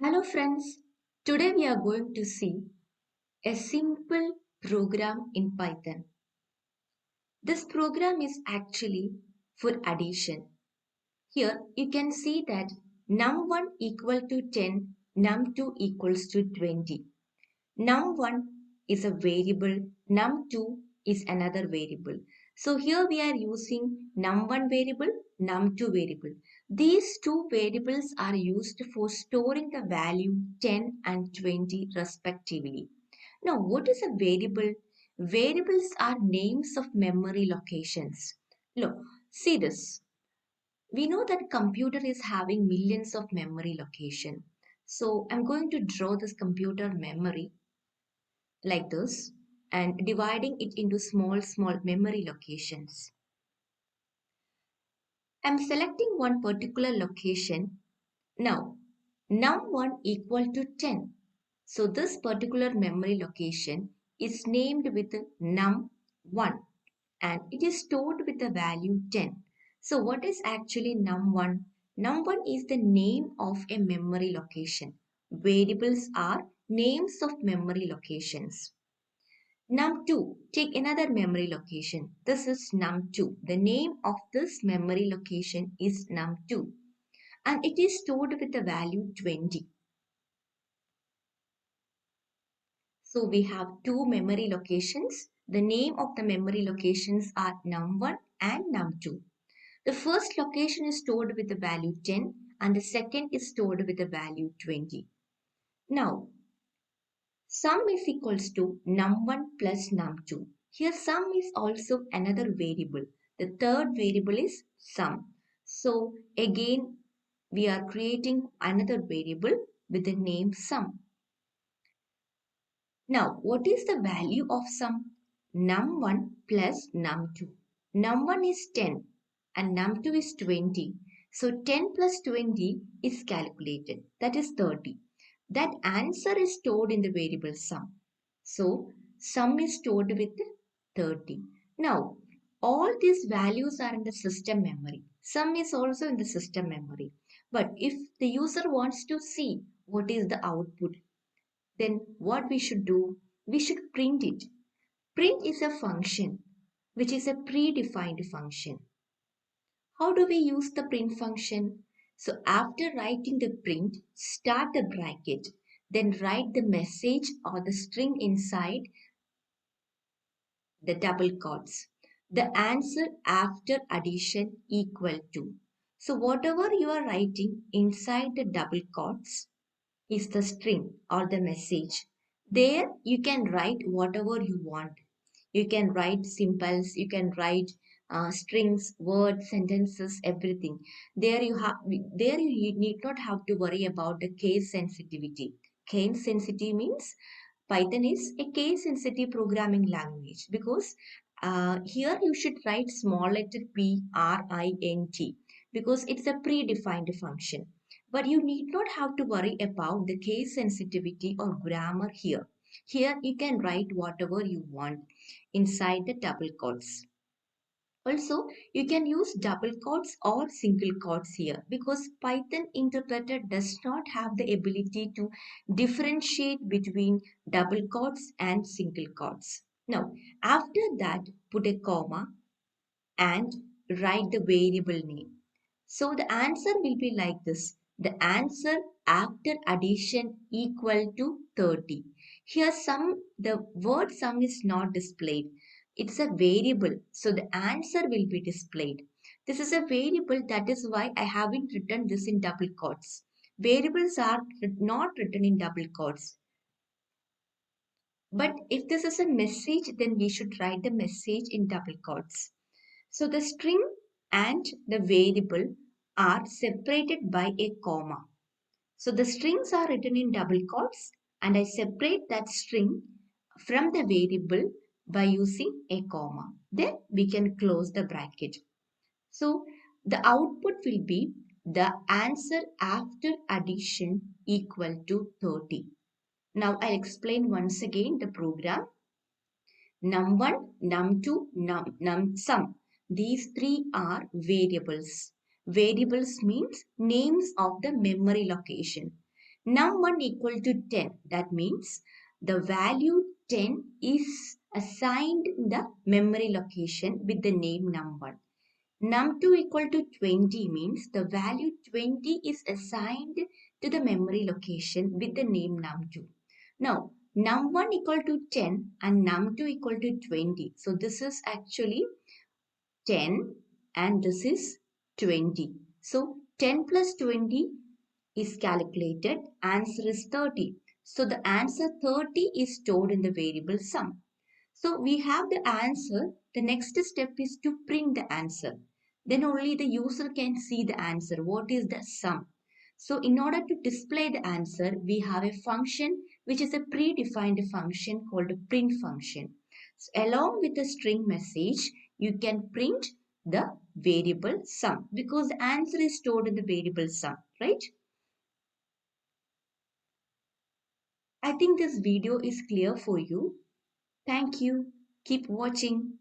Hello friends, today we are going to see a simple program in Python. This program is actually for addition. Here you can see that num1 equal to 10, num2 equals to 20. Num1 is a variable, num2 is another variable. So here we are using num1 variable, num2 variable. These two variables are used for storing the value 10 and 20 respectively. Now what is a variable? Variables are names of memory locations. Look, see this. We know that computer is having millions of memory location. So I'm going to draw this computer memory like this and dividing it into small memory locations. I'm selecting one particular location. Now, num1 equal to 10. So this particular memory location is named with num1 and it is stored with the value 10. So what is actually num1? Num1 is the name of a memory location. Variables are names of memory locations. Num2, take another memory location. This is num2. The name of this memory location is num2 and it is stored with the value 20. So we have two memory locations. The name of the memory locations are num1 and num2. The first location is stored with the value 10 and the second is stored with the value 20. Now, sum is equals to num1 plus num2. Here sum is also another variable. The third variable is sum. So again we are creating another variable with the name sum. Now what is the value of sum? Num1 plus num2. Num1 is 10 and num2 is 20. So 10 plus 20 is calculated. That is 30. That answer is stored in the variable sum. So sum is stored with 30. Now all these values are in the system memory. Sum is also in the system memory. But if the user wants to see what is the output, then what we should do? We should print it. Print is a function which is a predefined function. How do we use the print function? So after writing the print, start the bracket, then write the message or the string inside the double quotes. The answer after addition equal to. So whatever you are writing inside the double quotes is the string or the message. There you can write whatever you want. You can write symbols, you can write strings, words, sentences, everything. There you need not have to worry about the case sensitivity. Case sensitivity means Python is a case sensitive programming language because here you should write small letter p r i n t because it's a predefined function. But you need not have to worry about the case sensitivity or grammar here. Here you can write whatever you want inside the double quotes. Also, you can use double quotes or single quotes here because Python interpreter does not have the ability to differentiate between double quotes and single quotes. Now, after that, put a comma and write the variable name. So the answer will be like this. The answer after addition equal to 30. Here the word sum is not displayed. It's a variable. So the answer will be displayed. This is a variable, that is why I haven't written this in double quotes. Variables are not written in double quotes. But if this is a message, then we should write the message in double quotes. So the string and the variable are separated by a comma. So the strings are written in double quotes and I separate that string from the variable by using a comma. Then we can close the bracket. So the output will be the answer after addition equal to 30. Now I'll explain once again the program. Num1, num2, num sum. These three are variables. Variables means names of the memory location. Num1 equal to 10. That means the value 10 is assigned in the memory location with the name num1. Num2 equal to 20 means the value 20 is assigned to the memory location with the name num2. Now, num1 equal to 10 and num2 equal to 20. So this is actually 10 and this is 20. So 10 plus 20 is calculated. Answer is 30. So the answer 30 is stored in the variable sum. So we have the answer. The next step is to print the answer. Then only the user can see the answer. What is the sum? So in order to display the answer, we have a function which is a predefined function called a print function. So along with the string message, you can print the variable sum because the answer is stored in the variable sum, right? I think this video is clear for you. Thank you. Keep watching.